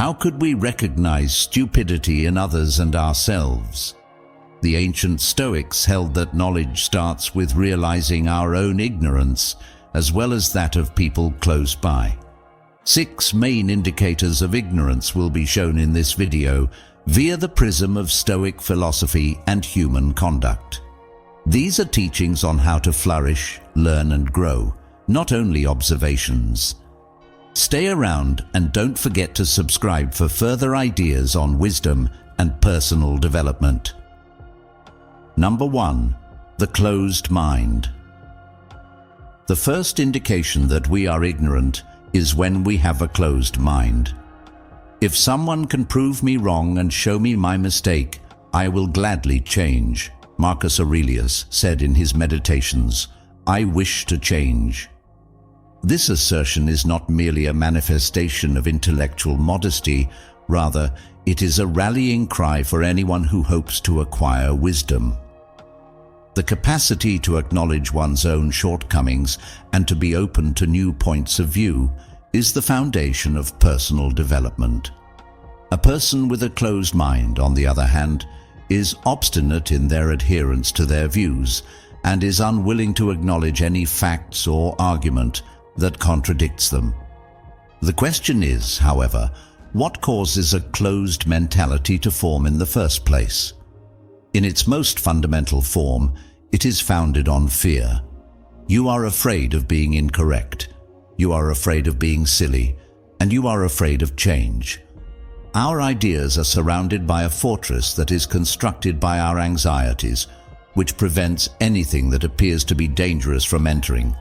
How could we recognize stupidity in others and ourselves? The ancient Stoics held that knowledge starts with realizing our own ignorance, as well as that of people close by. 6 main indicators of ignorance will be shown in this video via the prism of Stoic philosophy and human conduct. These are teachings on how to flourish, learn and grow, not only observations. Stay around and don't forget to subscribe for further ideas on wisdom and personal development. Number 1. The closed mind. The first indication that we are ignorant is when we have a closed mind. If someone can prove me wrong and show me my mistake, I will gladly change. Marcus Aurelius said in his Meditations, "I wish to change." This assertion is not merely a manifestation of intellectual modesty, rather, it is a rallying cry for anyone who hopes to acquire wisdom. The capacity to acknowledge one's own shortcomings and to be open to new points of view is the foundation of personal development. A person with a closed mind, on the other hand, is obstinate in their adherence to their views and is unwilling to acknowledge any facts or argument that contradicts them. The question is, however, what causes a closed mentality to form in the first place? In its most fundamental form, it is founded on fear. You are afraid of being incorrect. You are afraid of being silly, and you are afraid of change. Our ideas are surrounded by a fortress that is constructed by our anxieties, which prevents anything that appears to be dangerous from entering.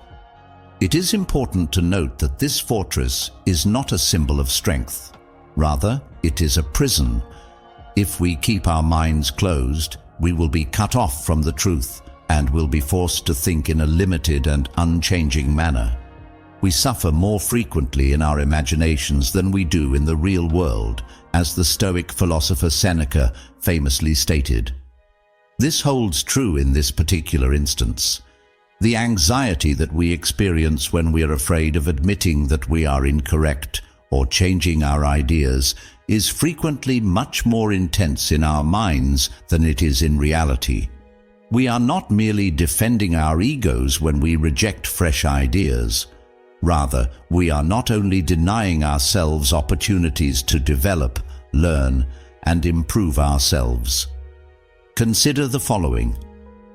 It is important to note that this fortress is not a symbol of strength. Rather, it is a prison. If we keep our minds closed, we will be cut off from the truth and will be forced to think in a limited and unchanging manner. We suffer more frequently in our imaginations than we do in the real world, as the Stoic philosopher Seneca famously stated. This holds true in this particular instance. The anxiety that we experience when we are afraid of admitting that we are incorrect or changing our ideas is frequently much more intense in our minds than it is in reality. We are not merely defending our egos when we reject fresh ideas. Rather, we are not only denying ourselves opportunities to develop, learn, and improve ourselves. Consider the following.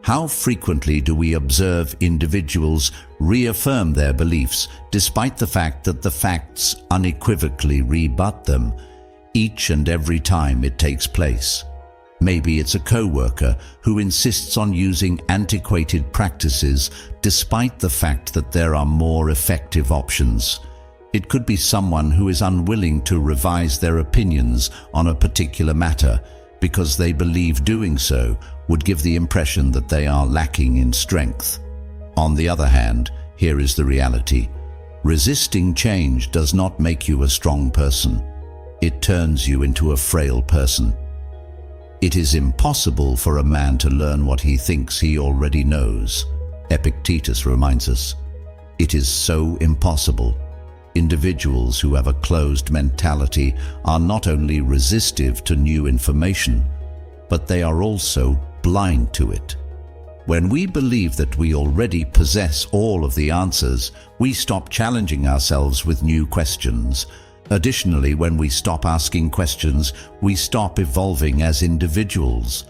How frequently do we observe individuals reaffirm their beliefs despite the fact that the facts unequivocally rebut them, each and every time it takes place? Maybe it's a co-worker who insists on using antiquated practices despite the fact that there are more effective options. It could be someone who is unwilling to revise their opinions on a particular matter because they believe doing so would give the impression that they are lacking in strength. On the other hand, here is the reality. Resisting change does not make you a strong person. It turns you into a frail person. It is impossible for a man to learn what he thinks he already knows. Epictetus reminds us. It is so impossible. Individuals who have a closed mentality are not only resistive to new information, but they are also blind to it. When we believe that we already possess all of the answers, we stop challenging ourselves with new questions. Additionally, when we stop asking questions, we stop evolving as individuals.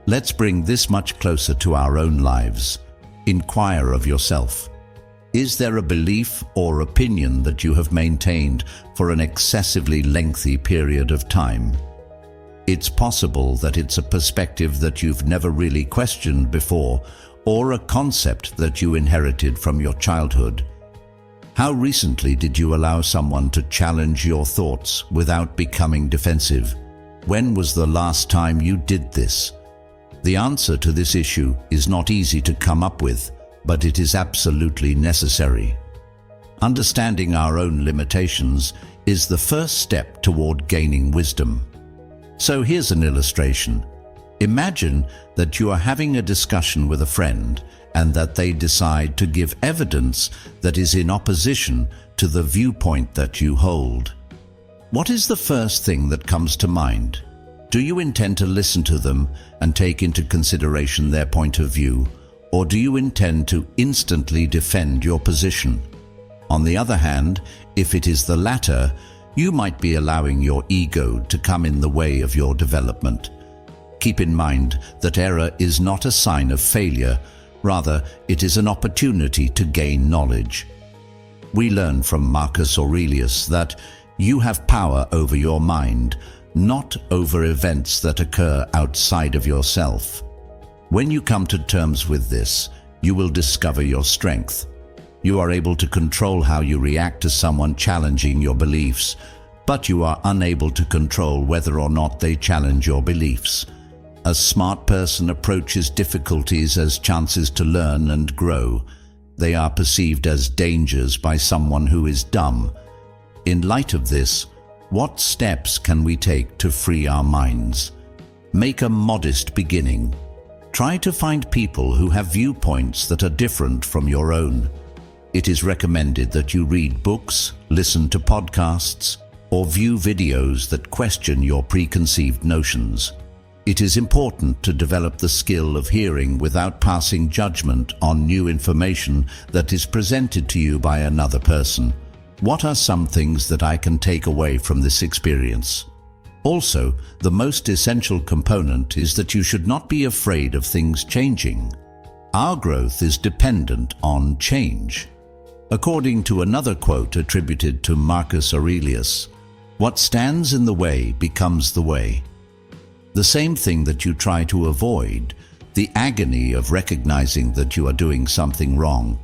Let's bring this much closer to our own lives. Inquire of yourself. Is there a belief or opinion that you have maintained for an excessively lengthy period of time? It's possible that it's a perspective that you've never really questioned before, or a concept that you inherited from your childhood. How recently did you allow someone to challenge your thoughts without becoming defensive? When was the last time you did this? The answer to this issue is not easy to come up with, but it is absolutely necessary. Understanding our own limitations is the first step toward gaining wisdom. So here's an illustration. Imagine that you are having a discussion with a friend and that they decide to give evidence that is in opposition to the viewpoint that you hold. What is the first thing that comes to mind? Do you intend to listen to them and take into consideration their point of view, or do you intend to instantly defend your position? On the other hand, if it is the latter, you might be allowing your ego to come in the way of your development. Keep in mind that error is not a sign of failure, rather it is an opportunity to gain knowledge. We learn from Marcus Aurelius that you have power over your mind, not over events that occur outside of yourself. When you come to terms with this, you will discover your strength. You are able to control how you react to someone challenging your beliefs, but you are unable to control whether or not they challenge your beliefs. A smart person approaches difficulties as chances to learn and grow. They are perceived as dangers by someone who is dumb. In light of this, what steps can we take to free our minds? Make a modest beginning. Try to find people who have viewpoints that are different from your own. It is recommended that you read books, listen to podcasts, or view videos that question your preconceived notions. It is important to develop the skill of hearing without passing judgment on new information that is presented to you by another person. What are some things that I can take away from this experience? Also, the most essential component is that you should not be afraid of things changing. Our growth is dependent on change. According to another quote attributed to Marcus Aurelius, "What stands in the way becomes the way." The same thing that you try to avoid, the agony of recognizing that you are doing something wrong,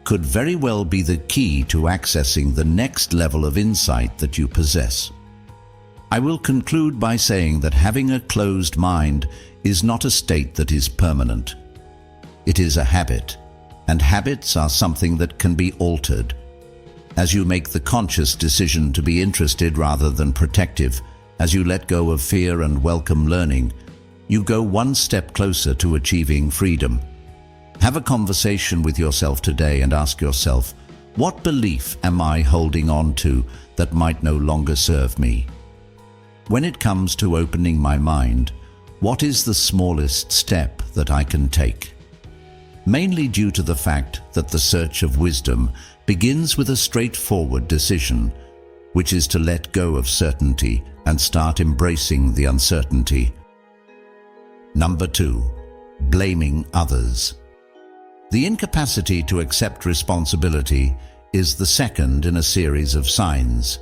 could very well be the key to accessing the next level of insight that you possess. I will conclude by saying that having a closed mind is not a state that is permanent. It is a habit, and habits are something that can be altered. As you make the conscious decision to be interested rather than protective, as you let go of fear and welcome learning, you go one step closer to achieving freedom. Have a conversation with yourself today and ask yourself, what belief am I holding on to that might no longer serve me? When it comes to opening my mind, what is the smallest step that I can take? Mainly due to the fact that the search of wisdom begins with a straightforward decision, which is to let go of certainty and start embracing the uncertainty. Number 2, blaming others. The incapacity to accept responsibility is the second in a series of signs.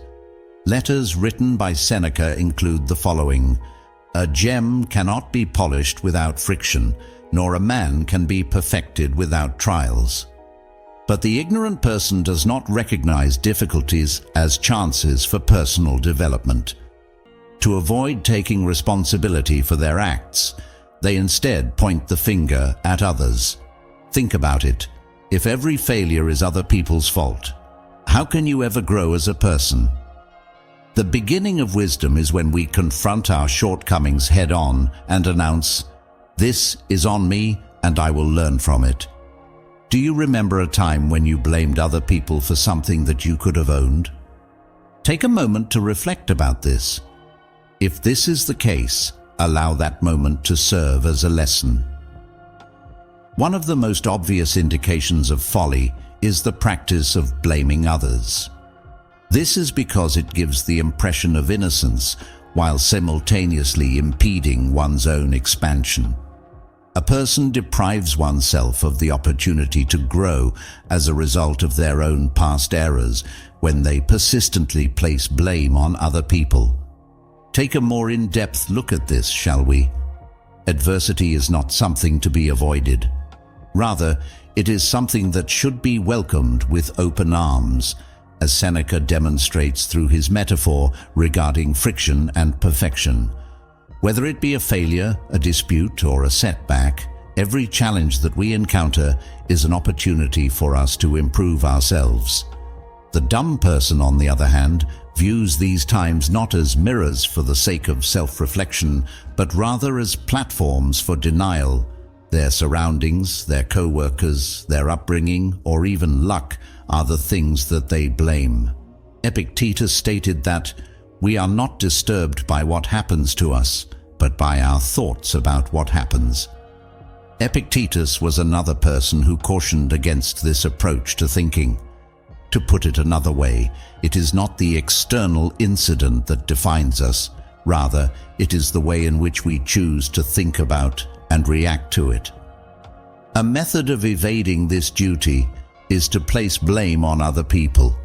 Letters written by Seneca include the following: "A gem cannot be polished without friction, nor a man can be perfected without trials." But the ignorant person does not recognize difficulties as chances for personal development. To avoid taking responsibility for their acts, they instead point the finger at others. Think about it. If every failure is other people's fault, how can you ever grow as a person? The beginning of wisdom is when we confront our shortcomings head-on and announce, "This is on me and I will learn from it." Do you remember a time when you blamed other people for something that you could have owned? Take a moment to reflect about this. If this is the case, allow that moment to serve as a lesson. One of the most obvious indications of folly is the practice of blaming others. This is because it gives the impression of innocence while simultaneously impeding one's own expansion. A person deprives oneself of the opportunity to grow as a result of their own past errors when they persistently place blame on other people. Take a more in-depth look at this, shall we? Adversity is not something to be avoided. Rather, it is something that should be welcomed with open arms, as Seneca demonstrates through his metaphor regarding friction and perfection. Whether it be a failure, a dispute, or a setback, every challenge that we encounter is an opportunity for us to improve ourselves. The dumb person, on the other hand, views these times not as mirrors for the sake of self-reflection, but rather as platforms for denial. Their surroundings, their co-workers, their upbringing, or even luck are the things that they blame. Epictetus stated that, We are not disturbed by what happens to us, but by our thoughts about what happens. Epictetus was another person who cautioned against this approach to thinking. To put it another way, it is not the external incident that defines us. Rather, it is the way in which we choose to think about and react to it. A method of evading this duty is to place blame on other people.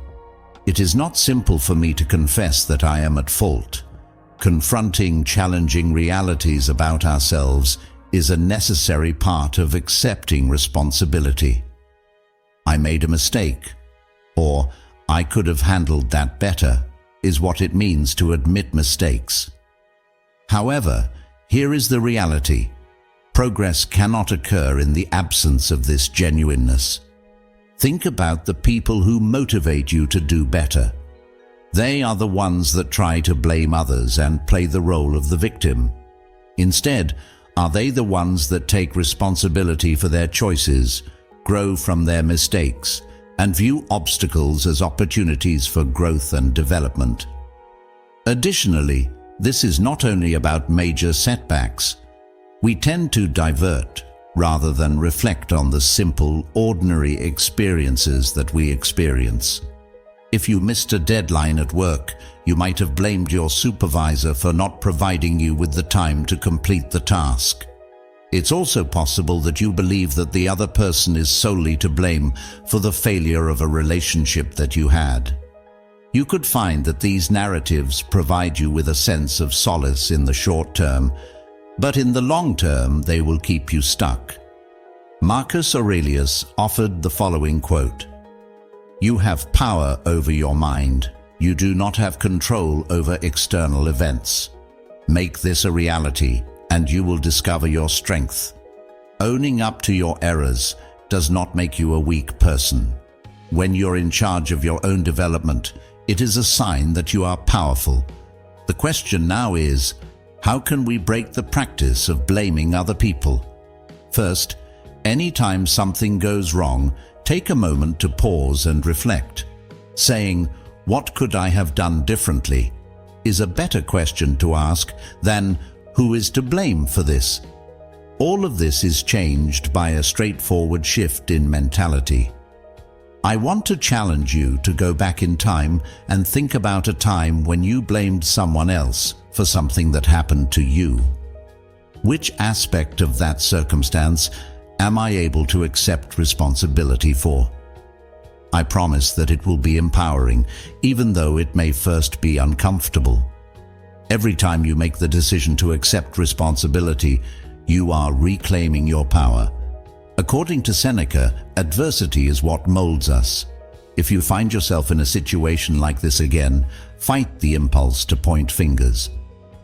It is not simple for me to confess that I am at fault. Confronting challenging realities about ourselves is a necessary part of accepting responsibility. I made a mistake, or I could have handled that better, is what it means to admit mistakes. However, here is the reality. Progress cannot occur in the absence of this genuineness. Think about the people who motivate you to do better. They are the ones that try to blame others and play the role of the victim. Instead, are they the ones that take responsibility for their choices, grow from their mistakes, and view obstacles as opportunities for growth and development? Additionally, this is not only about major setbacks. We tend to divert rather than reflect on the simple, ordinary experiences that we experience. If you missed a deadline at work, you might have blamed your supervisor for not providing you with the time to complete the task. It's also possible that you believe that the other person is solely to blame for the failure of a relationship that you had. You could find that these narratives provide you with a sense of solace in the short term, but in the long term they will keep you stuck. Marcus Aurelius offered the following quote: "You have power over your mind. You do not have control over external events. Make this a reality, and you will discover your strength. Owning up to your errors does not make you a weak person. When you're in charge of your own development, it is a sign that you are powerful." The question now is, how can we break the practice of blaming other people? First, anytime something goes wrong, take a moment to pause and reflect. Saying, "What could I have done differently?" is a better question to ask than, "Who is to blame for this?" All of this is changed by a straightforward shift in mentality. I want to challenge you to go back in time and think about a time when you blamed someone else for something that happened to you. Which aspect of that circumstance am I able to accept responsibility for? I promise that it will be empowering, even though it may first be uncomfortable. Every time you make the decision to accept responsibility, you are reclaiming your power. According to Seneca, adversity is what molds us. If you find yourself in a situation like this again, fight the impulse to point fingers.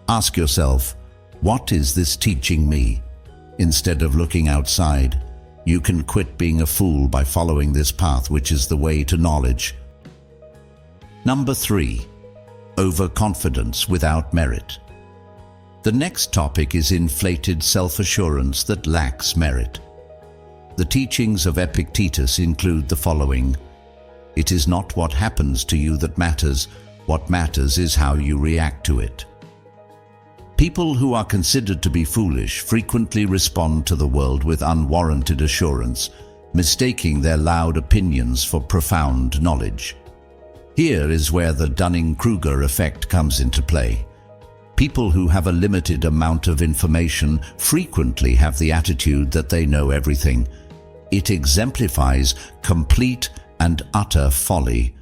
Ask yourself, what is this teaching me? Instead of looking outside, you can quit being a fool by following this path, which is the way to knowledge. Number 3. Overconfidence without merit. The next topic is inflated self-assurance that lacks merit. The teachings of Epictetus include the following: "It is not what happens to you that matters. What matters is how you react to it." People who are considered to be foolish frequently respond to the world with unwarranted assurance, mistaking their loud opinions for profound knowledge. Here is where the Dunning-Kruger effect comes into play. People who have a limited amount of information frequently have the attitude that they know everything. It exemplifies complete and utter folly.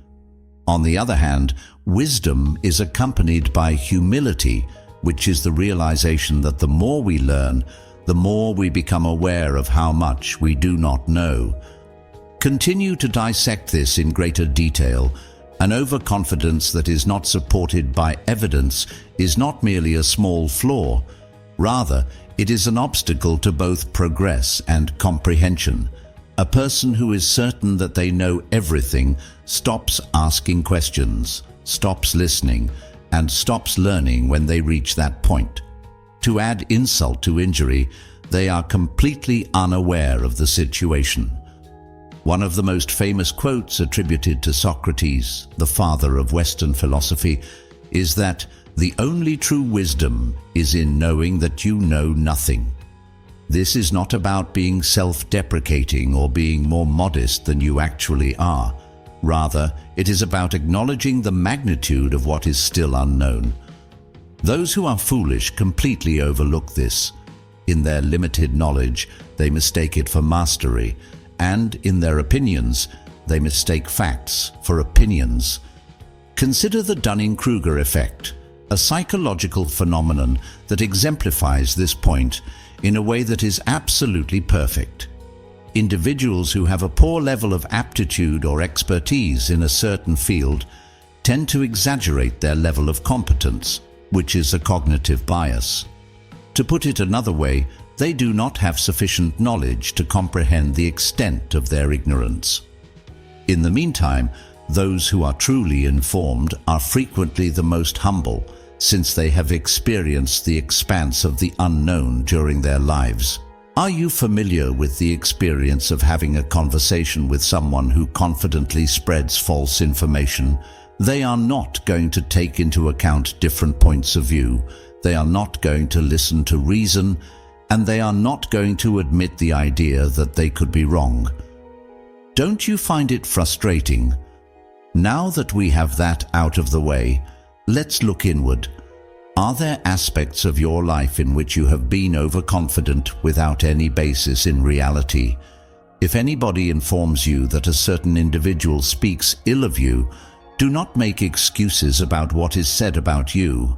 On the other hand, wisdom is accompanied by humility, which is the realization that the more we learn, the more we become aware of how much we do not know. Continue to dissect this in greater detail. An overconfidence that is not supported by evidence is not merely a small flaw. Rather, it is an obstacle to both progress and comprehension. A person who is certain that they know everything stops asking questions, stops listening, and stops learning when they reach that point. To add insult to injury, they are completely unaware of the situation. One of the most famous quotes attributed to Socrates, the father of Western philosophy, is that the only true wisdom is in knowing that you know nothing. This is not about being self-deprecating or being more modest than you actually are. Rather, it is about acknowledging the magnitude of what is still unknown. Those who are foolish completely overlook this. In their limited knowledge, they mistake it for mastery, and in their opinions, they mistake facts for opinions. Consider the Dunning-Kruger effect, a psychological phenomenon that exemplifies this point in a way that is absolutely perfect. Individuals who have a poor level of aptitude or expertise in a certain field tend to exaggerate their level of competence, which is a cognitive bias. To put it another way, they do not have sufficient knowledge to comprehend the extent of their ignorance. In the meantime, those who are truly informed are frequently the most humble, since they have experienced the expanse of the unknown during their lives. Are you familiar with the experience of having a conversation with someone who confidently spreads false information? They are not going to take into account different points of view, they are not going to listen to reason, and they are not going to admit the idea that they could be wrong. Don't you find it frustrating? Now that we have that out of the way, let's look inward. Are there aspects of your life in which you have been overconfident without any basis in reality? If anybody informs you that a certain individual speaks ill of you, do not make excuses about what is said about you.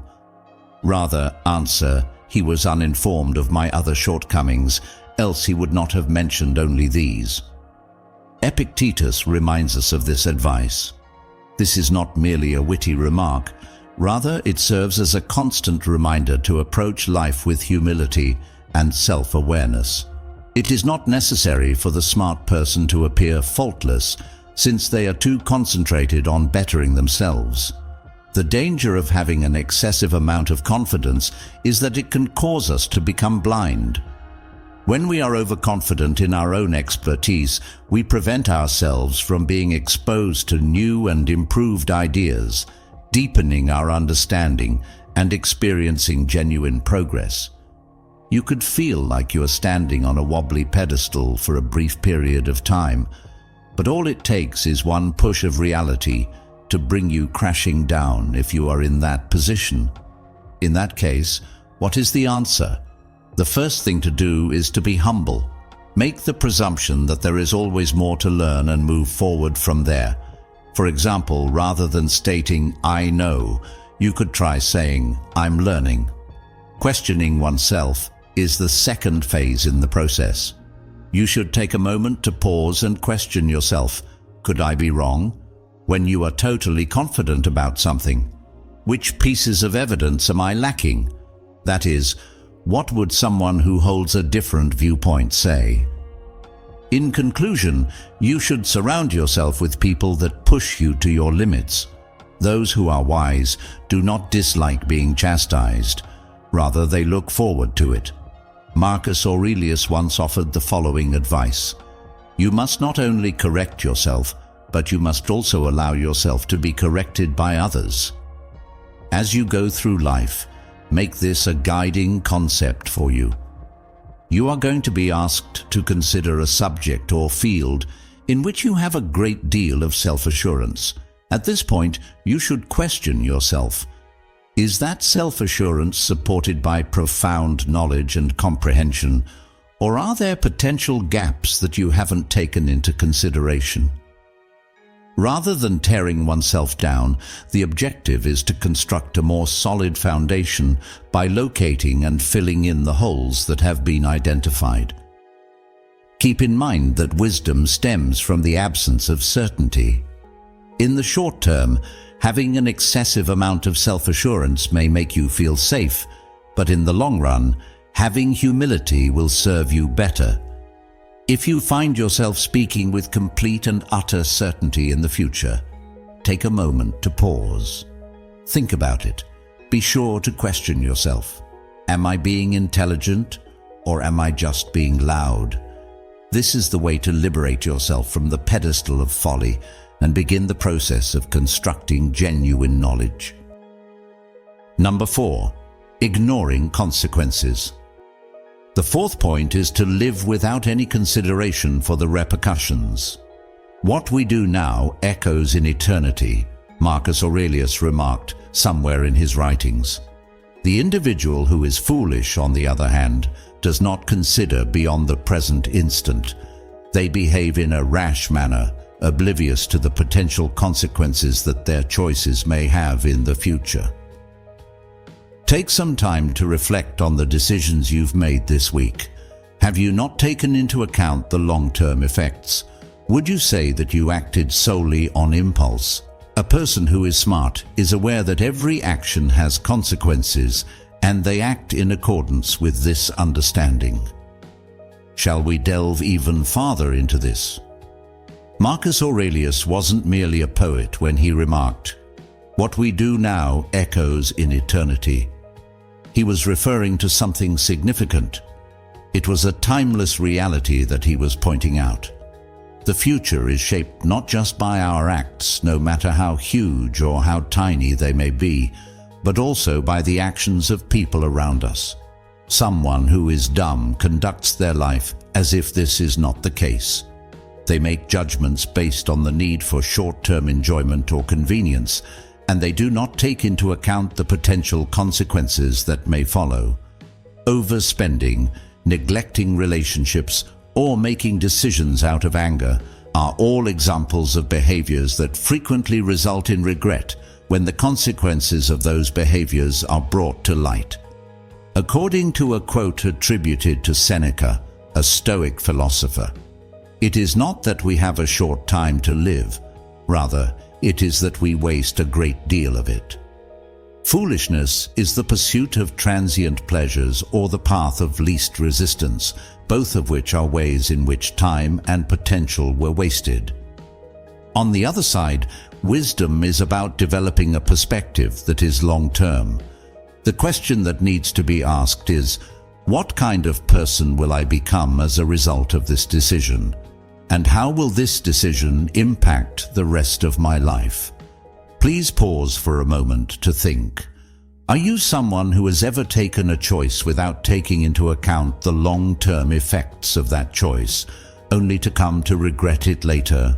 Rather, answer, "He was uninformed of my other shortcomings, else he would not have mentioned only these." Epictetus reminds us of this advice. This is not merely a witty remark. Rather, it serves as a constant reminder to approach life with humility and self-awareness. It is not necessary for the smart person to appear faultless, since they are too concentrated on bettering themselves. The danger of having an excessive amount of confidence is that it can cause us to become blind. When we are overconfident in our own expertise, we prevent ourselves from being exposed to new and improved ideas, deepening our understanding and experiencing genuine progress. You could feel like you are standing on a wobbly pedestal for a brief period of time, but all it takes is one push of reality to bring you crashing down if you are in that position. In that case, what is the answer? The first thing to do is to be humble. Make the presumption that there is always more to learn and move forward from there. For example, rather than stating, "I know," you could try saying, "I'm learning." Questioning oneself is the second phase in the process. You should take a moment to pause and question yourself. Could I be wrong? When you are totally confident about something, which pieces of evidence am I lacking? That is, what would someone who holds a different viewpoint say? In conclusion, you should surround yourself with people that push you to your limits. Those who are wise do not dislike being chastised. Rather, they look forward to it. Marcus Aurelius once offered the following advice: "You must not only correct yourself, but you must also allow yourself to be corrected by others." As you go through life, make this a guiding concept for you. You are going to be asked to consider a subject or field in which you have a great deal of self-assurance. At this point, you should question yourself. Is that self-assurance supported by profound knowledge and comprehension, or are there potential gaps that you haven't taken into consideration? Rather than tearing oneself down, the objective is to construct a more solid foundation by locating and filling in the holes that have been identified. Keep in mind that wisdom stems from the absence of certainty. In the short term, having an excessive amount of self-assurance may make you feel safe, but in the long run, having humility will serve you better. If you find yourself speaking with complete and utter certainty in the future, take a moment to pause. Think about it. Be sure to question yourself. Am I being intelligent, or am I just being loud? This is the way to liberate yourself from the pedestal of folly and begin the process of constructing genuine knowledge. Number 4. Ignoring consequences. The fourth point is to live without any consideration for the repercussions. What we do now echoes in eternity, Marcus Aurelius remarked somewhere in his writings. The individual who is foolish, on the other hand, does not consider beyond the present instant. They behave in a rash manner, oblivious to the potential consequences that their choices may have in the future. Take some time to reflect on the decisions you've made this week. Have you not taken into account the long-term effects? Would you say that you acted solely on impulse? A person who is smart is aware that every action has consequences, and they act in accordance with this understanding. Shall we delve even farther into this? Marcus Aurelius wasn't merely a poet when he remarked, "What we do now echoes in eternity." He was referring to something significant. It was a timeless reality that he was pointing out. The future is shaped not just by our acts, no matter how huge or how tiny they may be, but also by the actions of people around us. Someone who is dumb conducts their life as if this is not the case. They make judgments based on the need for short-term enjoyment or convenience, and they do not take into account the potential consequences that may follow. Overspending, neglecting relationships, or making decisions out of anger are all examples of behaviors that frequently result in regret when the consequences of those behaviors are brought to light. According to a quote attributed to Seneca, a Stoic philosopher, "It is not that we have a short time to live, rather, it is that we waste a great deal of it." Foolishness is the pursuit of transient pleasures or the path of least resistance, both of which are ways in which time and potential were wasted. On the other side, wisdom is about developing a perspective that is long-term. The question that needs to be asked is, what kind of person will I become as a result of this decision? And how will this decision impact the rest of my life? Please pause for a moment to think. Are you someone who has ever taken a choice without taking into account the long-term effects of that choice, only to come to regret it later?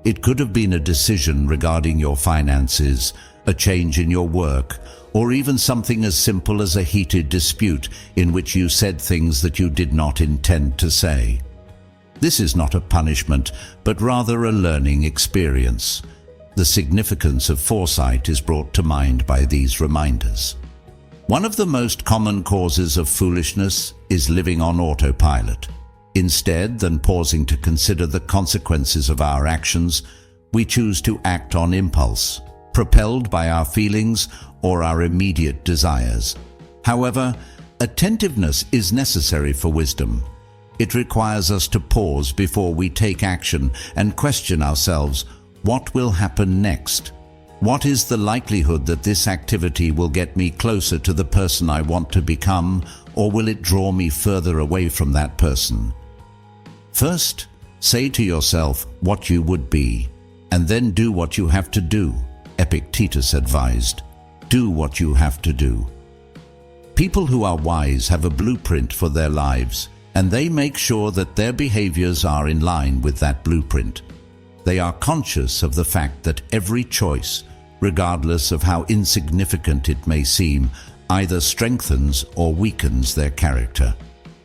It could have been a decision regarding your finances, a change in your work, or even something as simple as a heated dispute in which you said things that you did not intend to say. This is not a punishment, but rather a learning experience. The significance of foresight is brought to mind by these reminders. One of the most common causes of foolishness is living on autopilot. Instead than pausing to consider the consequences of our actions, we choose to act on impulse, propelled by our feelings or our immediate desires. However, attentiveness is necessary for wisdom. It requires us to pause before we take action and question ourselves, what will happen next? What is the likelihood that this activity will get me closer to the person I want to become, or will it draw me further away from that person? First, say to yourself what you would be, and then do what you have to do. Epictetus advised, do what you have to do. People who are wise have a blueprint for their lives, and they make sure that their behaviors are in line with that blueprint. They are conscious of the fact that every choice, regardless of how insignificant it may seem, either strengthens or weakens their character.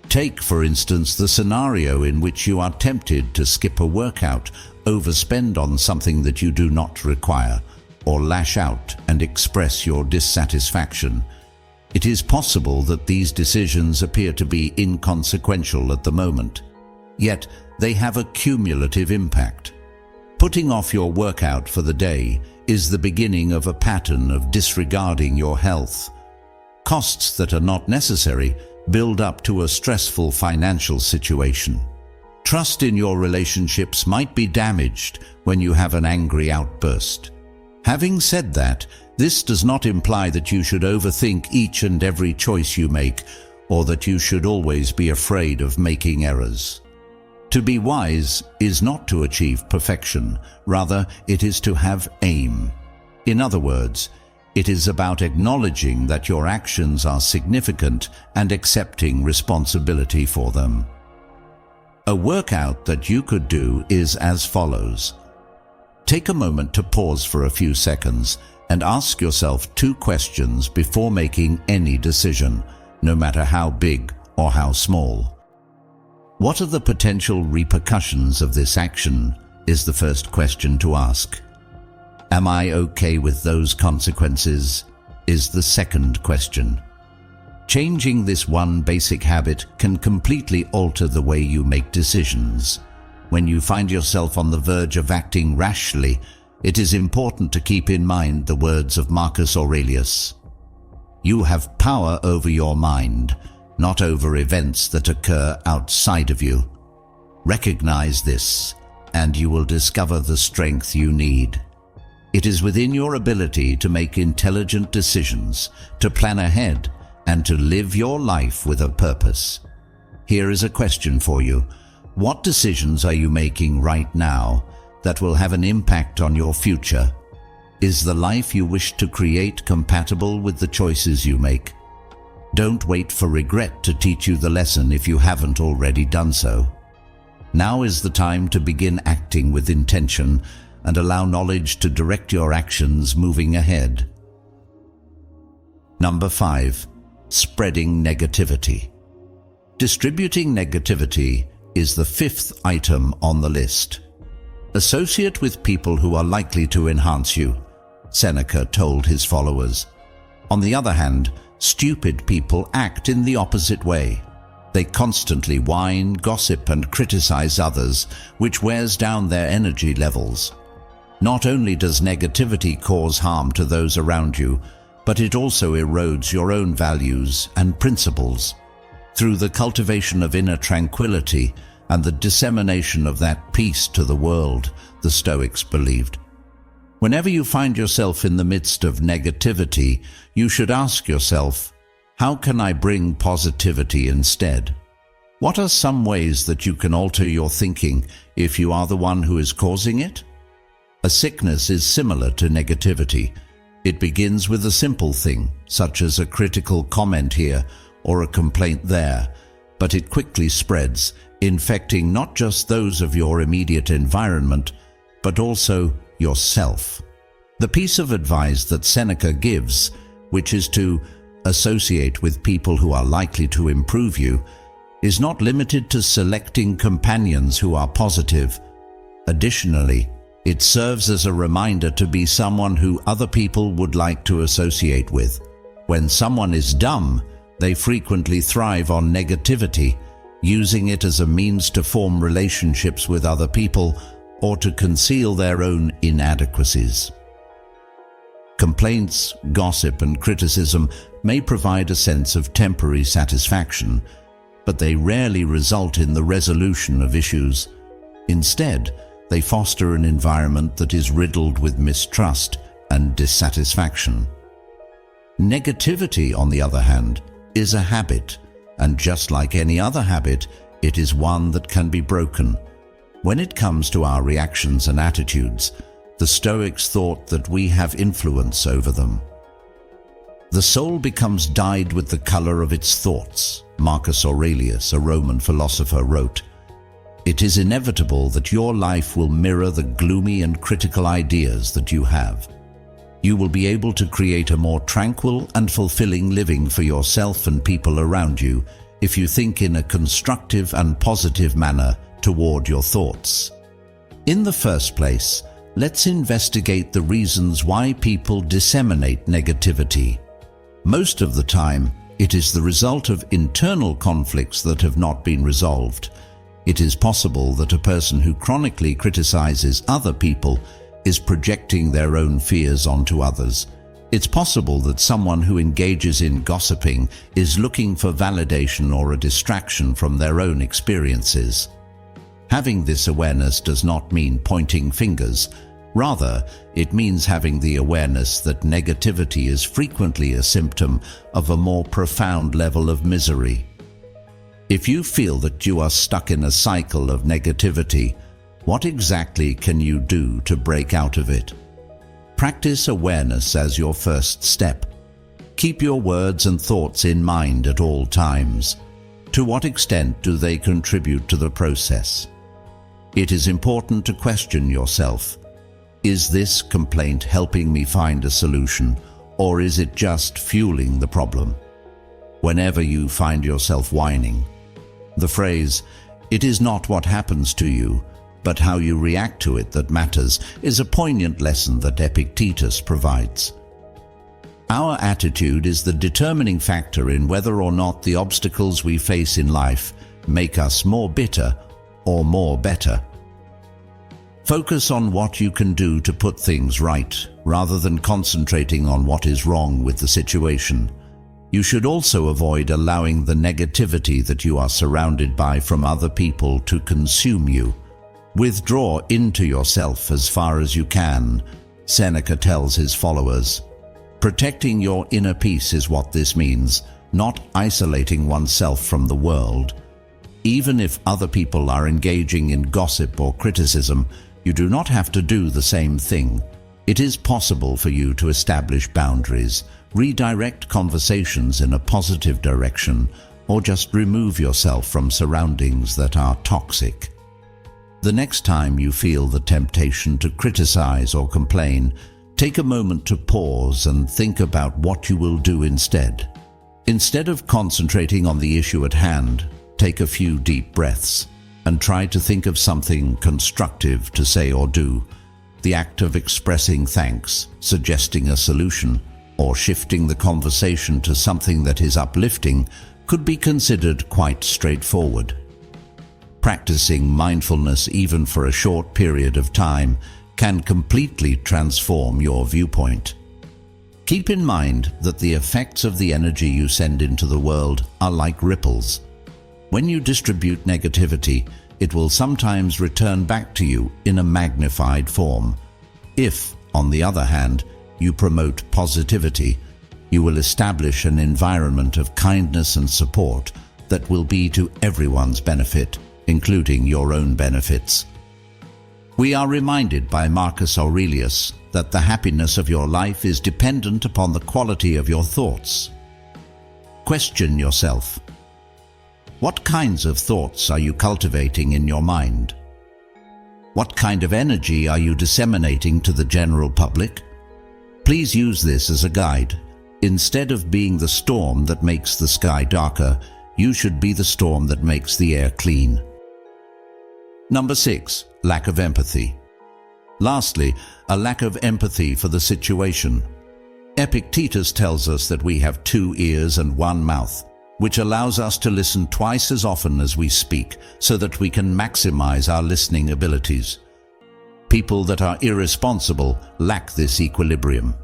Take, for instance, the scenario in which you are tempted to skip a workout, overspend on something that you do not require, or lash out and express your dissatisfaction. It is possible that these decisions appear to be inconsequential at the moment, yet they have a cumulative impact. Putting off your workout for the day is the beginning of a pattern of disregarding your health. Costs that are not necessary build up to a stressful financial situation. Trust in your relationships might be damaged when you have an angry outburst. Having said that, this does not imply that you should overthink each and every choice you make, or that you should always be afraid of making errors. To be wise is not to achieve perfection, rather it is to have aim. In other words, It is about acknowledging that your actions are significant and accepting responsibility for them. A workout that you could do is as follows. Take a moment to pause for a few seconds and ask yourself 2 questions before making any decision, no matter how big or how small. What are the potential repercussions of this action is the first question to ask. Am I okay with those consequences is the second question. Changing this one basic habit can completely alter the way you make decisions. When you find yourself on the verge of acting rashly, it is important to keep in mind the words of Marcus Aurelius. You have power over your mind, not over events that occur outside of you. Recognize this, and you will discover the strength you need. It is within your ability to make intelligent decisions, to plan ahead, and to live your life with a purpose. Here is a question for you. What decisions are you making right now that will have an impact on your future? Is the life you wish to create compatible with the choices you make? Don't wait for regret to teach you the lesson if you haven't already done so. Now is the time to begin acting with intention and allow knowledge to direct your actions moving ahead. Number 5. Spreading negativity. Distributing negativity is the 5th item on the list. Associate with people who are likely to enhance you, Seneca told his followers. On the other hand, stupid people act in the opposite way. They constantly whine, gossip, and criticize others, which wears down their energy levels. Not only does negativity cause harm to those around you, but it also erodes your own values and principles. Through the cultivation of inner tranquility and the dissemination of that peace to the world, the Stoics believed. Whenever you find yourself in the midst of negativity, you should ask yourself, how can I bring positivity instead? What are some ways that you can alter your thinking if you are the one who is causing it? A sickness is similar to negativity. It begins with a simple thing, such as a critical comment here or a complaint there, but it quickly spreads, infecting not just those of your immediate environment, but also yourself. The piece of advice that Seneca gives, which is to associate with people who are likely to improve you, is not limited to selecting companions who are positive. Additionally, it serves as a reminder to be someone who other people would like to associate with. When someone is dumb, they frequently thrive on negativity, using it as a means to form relationships with other people or to conceal their own inadequacies. Complaints, gossip, and criticism may provide a sense of temporary satisfaction, but they rarely result in the resolution of issues. Instead, they foster an environment that is riddled with mistrust and dissatisfaction. Negativity, on the other hand, is a habit, and just like any other habit, it is one that can be broken. When it comes to our reactions and attitudes, the Stoics thought that we have influence over them. The soul becomes dyed with the color of its thoughts, Marcus Aurelius, a Roman philosopher, wrote. It is inevitable that your life will mirror the gloomy and critical ideas that you have. You will be able to create a more tranquil and fulfilling living for yourself and people around you if you think in a constructive and positive manner toward your thoughts. In the first place, let's investigate the reasons why people disseminate negativity. Most of the time, it is the result of internal conflicts that have not been resolved. It is possible that a person who chronically criticizes other people is projecting their own fears onto others. It's possible that someone who engages in gossiping is looking for validation or a distraction from their own experiences. Having this awareness does not mean pointing fingers. Rather, it means having the awareness that negativity is frequently a symptom of a more profound level of misery. If you feel that you are stuck in a cycle of negativity, what exactly can you do to break out of it? Practice awareness as your first step. Keep your words and thoughts in mind at all times. To what extent do they contribute to the process? It is important to question yourself. Is this complaint helping me find a solution, or is it just fueling the problem? Whenever you find yourself whining, the phrase, "It is not what happens to you, but how you react to it that matters," is a poignant lesson that Epictetus provides. Our attitude is the determining factor in whether or not the obstacles we face in life make us more bitter or more better. Focus on what you can do to put things right, rather than concentrating on what is wrong with the situation. You should also avoid allowing the negativity that you are surrounded by from other people to consume you. Withdraw into yourself as far as you can, Seneca tells his followers. Protecting your inner peace is what this means, not isolating oneself from the world. Even if other people are engaging in gossip or criticism, you do not have to do the same thing. It is possible for you to establish boundaries, redirect conversations in a positive direction, or just remove yourself from surroundings that are toxic. The next time you feel the temptation to criticize or complain, take a moment to pause and think about what you will do instead. Instead of concentrating on the issue at hand, take a few deep breaths and try to think of something constructive to say or do. The act of expressing thanks, suggesting a solution, or shifting the conversation to something that is uplifting could be considered quite straightforward. Practicing mindfulness even for a short period of time can completely transform your viewpoint. Keep in mind that the effects of the energy you send into the world are like ripples. When you distribute negativity, it will sometimes return back to you in a magnified form. If, on the other hand, you promote positivity, you will establish an environment of kindness and support that will be to everyone's benefit, including your own benefits. We are reminded by Marcus Aurelius that the happiness of your life is dependent upon the quality of your thoughts. Question yourself. What kinds of thoughts are you cultivating in your mind? What kind of energy are you disseminating to the general public? Please use this as a guide. Instead of being the storm that makes the sky darker, you should be the storm that makes the air clean. Number 6. Lack of empathy. Lastly, a lack of empathy for the situation. Epictetus tells us that we have 2 ears and 1 mouth, which allows us to listen twice as often as we speak, so that we can maximize our listening abilities. People that are irresponsible lack this equilibrium.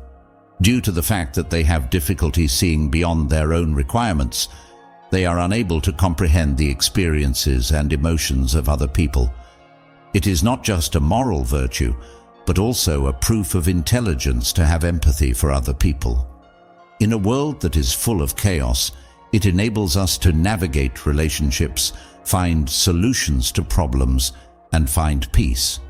Due to the fact that they have difficulty seeing beyond their own requirements, they are unable to comprehend the experiences and emotions of other people. It is not just a moral virtue, but also a proof of intelligence to have empathy for other people. In a world that is full of chaos, it enables us to navigate relationships, find solutions to problems, and find peace.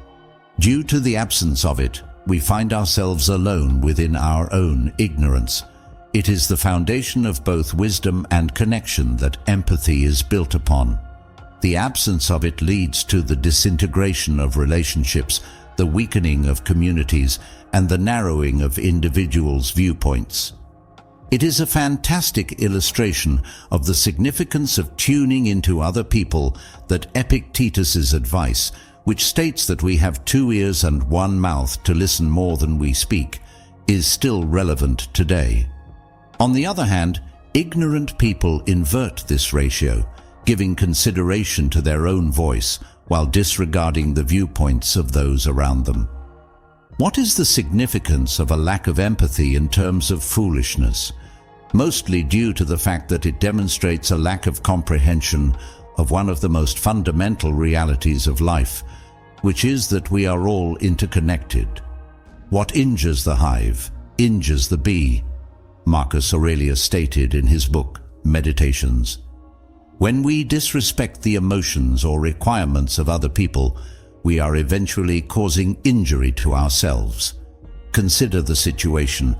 Due to the absence of it, we find ourselves alone within our own ignorance. It is the foundation of both wisdom and connection that empathy is built upon. The absence of it leads to the disintegration of relationships, the weakening of communities, and the narrowing of individuals' viewpoints. It is a fantastic illustration of the significance of tuning into other people that Epictetus's advice, which states that we have 2 ears and 1 mouth to listen more than we speak, is still relevant today. On the other hand, ignorant people invert this ratio, giving consideration to their own voice while disregarding the viewpoints of those around them. What is the significance of a lack of empathy in terms of foolishness? Mostly due to the fact that it demonstrates a lack of comprehension of one of the most fundamental realities of life, which is that we are all interconnected. What injures the hive injures the bee, Marcus Aurelius stated in his book, Meditations. When we disrespect the emotions or requirements of other people, we are eventually causing injury to ourselves. Consider the situation.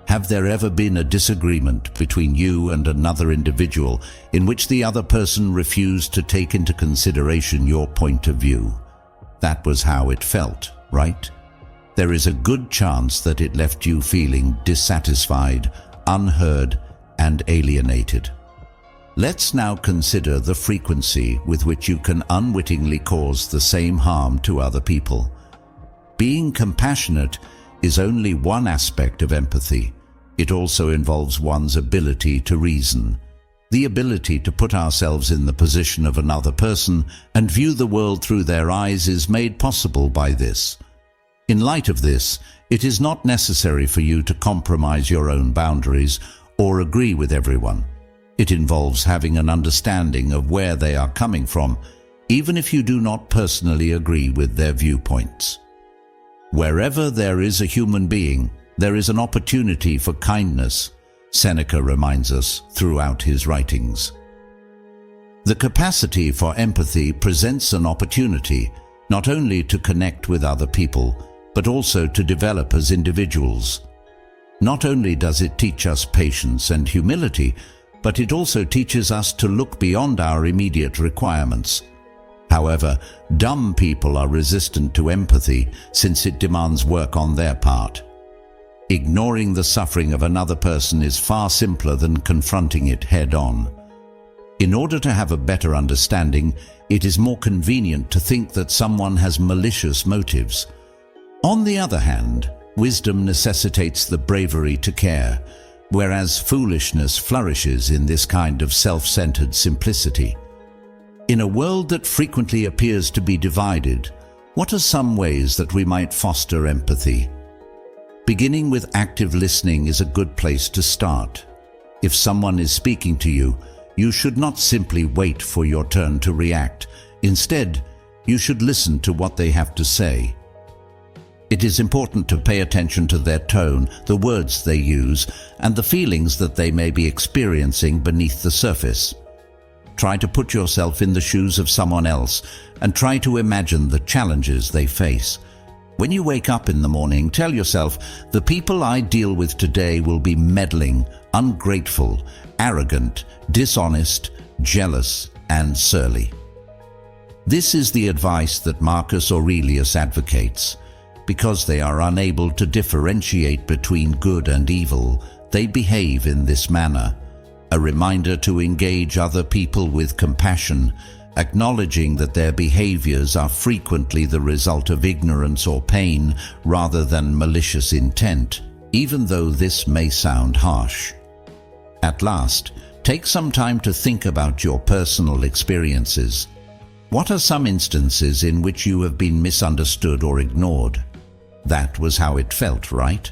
Have there ever been a disagreement between you and another individual in which the other person refused to take into consideration your point of view? That was how it felt, right? There is a good chance that it left you feeling dissatisfied, unheard, and alienated. Let's now consider the frequency with which you can unwittingly cause the same harm to other people. Being compassionate is only one aspect of empathy. It also involves one's ability to reason, the ability to put ourselves in the position of another person and view the world through their eyes is made possible by this. In light of this, it is not necessary for you to compromise your own boundaries or agree with everyone. It involves having an understanding of where they are coming from, even if you do not personally agree with their viewpoints. Wherever there is a human being, there is an opportunity for kindness, Seneca reminds us throughout his writings. The capacity for empathy presents an opportunity not only to connect with other people, but also to develop as individuals. Not only does it teach us patience and humility, but it also teaches us to look beyond our immediate requirements. However, dumb people are resistant to empathy since it demands work on their part. Ignoring the suffering of another person is far simpler than confronting it head-on. In order to have a better understanding, it is more convenient to think that someone has malicious motives. On the other hand, wisdom necessitates the bravery to care, whereas foolishness flourishes in this kind of self-centered simplicity. In a world that frequently appears to be divided, what are some ways that we might foster empathy? Beginning with active listening is a good place to start. If someone is speaking to you, you should not simply wait for your turn to react. Instead, you should listen to what they have to say. It is important to pay attention to their tone, the words they use, and the feelings that they may be experiencing beneath the surface. Try to put yourself in the shoes of someone else and try to imagine the challenges they face. When you wake up in the morning, tell yourself, the people I deal with today will be meddling, ungrateful, arrogant, dishonest, jealous, and surly. This is the advice that Marcus Aurelius advocates. Because they are unable to differentiate between good and evil, they behave in this manner. A reminder to engage other people with compassion, acknowledging that their behaviors are frequently the result of ignorance or pain rather than malicious intent, even though this may sound harsh. At last, take some time to think about your personal experiences. What are some instances in which you have been misunderstood or ignored? That was how it felt, right?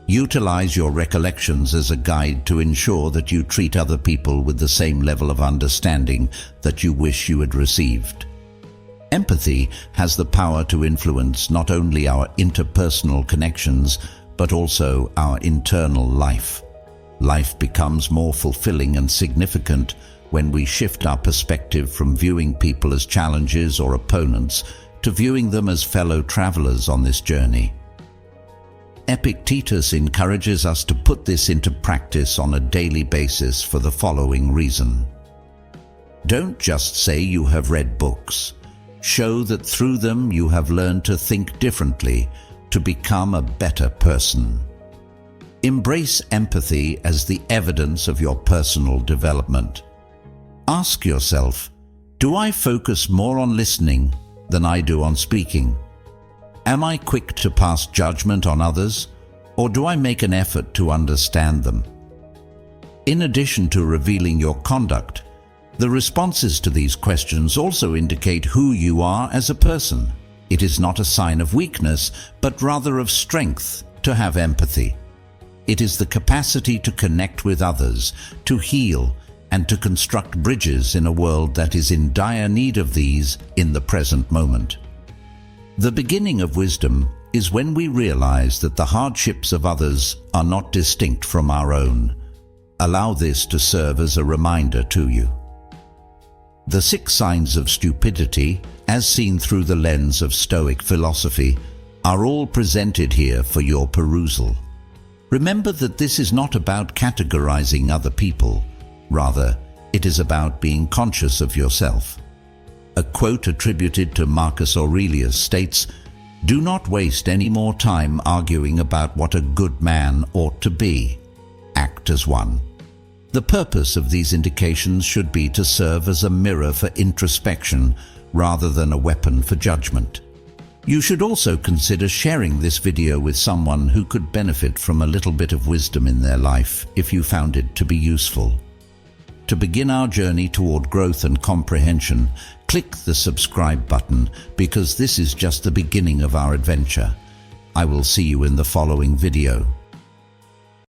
Utilize your recollections as a guide to ensure that you treat other people with the same level of understanding that you wish you had received. Empathy has the power to influence not only our interpersonal connections, but also our internal life. Life becomes more fulfilling and significant when we shift our perspective from viewing people as challenges or opponents to viewing them as fellow travelers on this journey. Epictetus encourages us to put this into practice on a daily basis for the following reason. Don't just say you have read books. Show that through them you have learned to think differently, to become a better person. Embrace empathy as the evidence of your personal development. Ask yourself, do I focus more on listening than I do on speaking? Am I quick to pass judgment on others, or do I make an effort to understand them? In addition to revealing your conduct, the responses to these questions also indicate who you are as a person. It is not a sign of weakness, but rather of strength to have empathy. It is the capacity to connect with others, to heal, and to construct bridges in a world that is in dire need of these in the present moment. The beginning of wisdom is when we realize that the hardships of others are not distinct from our own. Allow this to serve as a reminder to you. The 6 signs of stupidity, as seen through the lens of Stoic philosophy, are all presented here for your perusal. Remember that this is not about categorizing other people. Rather, it is about being conscious of yourself. A quote attributed to Marcus Aurelius states, "Do not waste any more time arguing about what a good man ought to be. Act as one." The purpose of these indications should be to serve as a mirror for introspection rather than a weapon for judgment. You should also consider sharing this video with someone who could benefit from a little bit of wisdom in their life if you found it to be useful. To begin our journey toward growth and comprehension, click the subscribe button because this is just the beginning of our adventure. I will see you in the following video.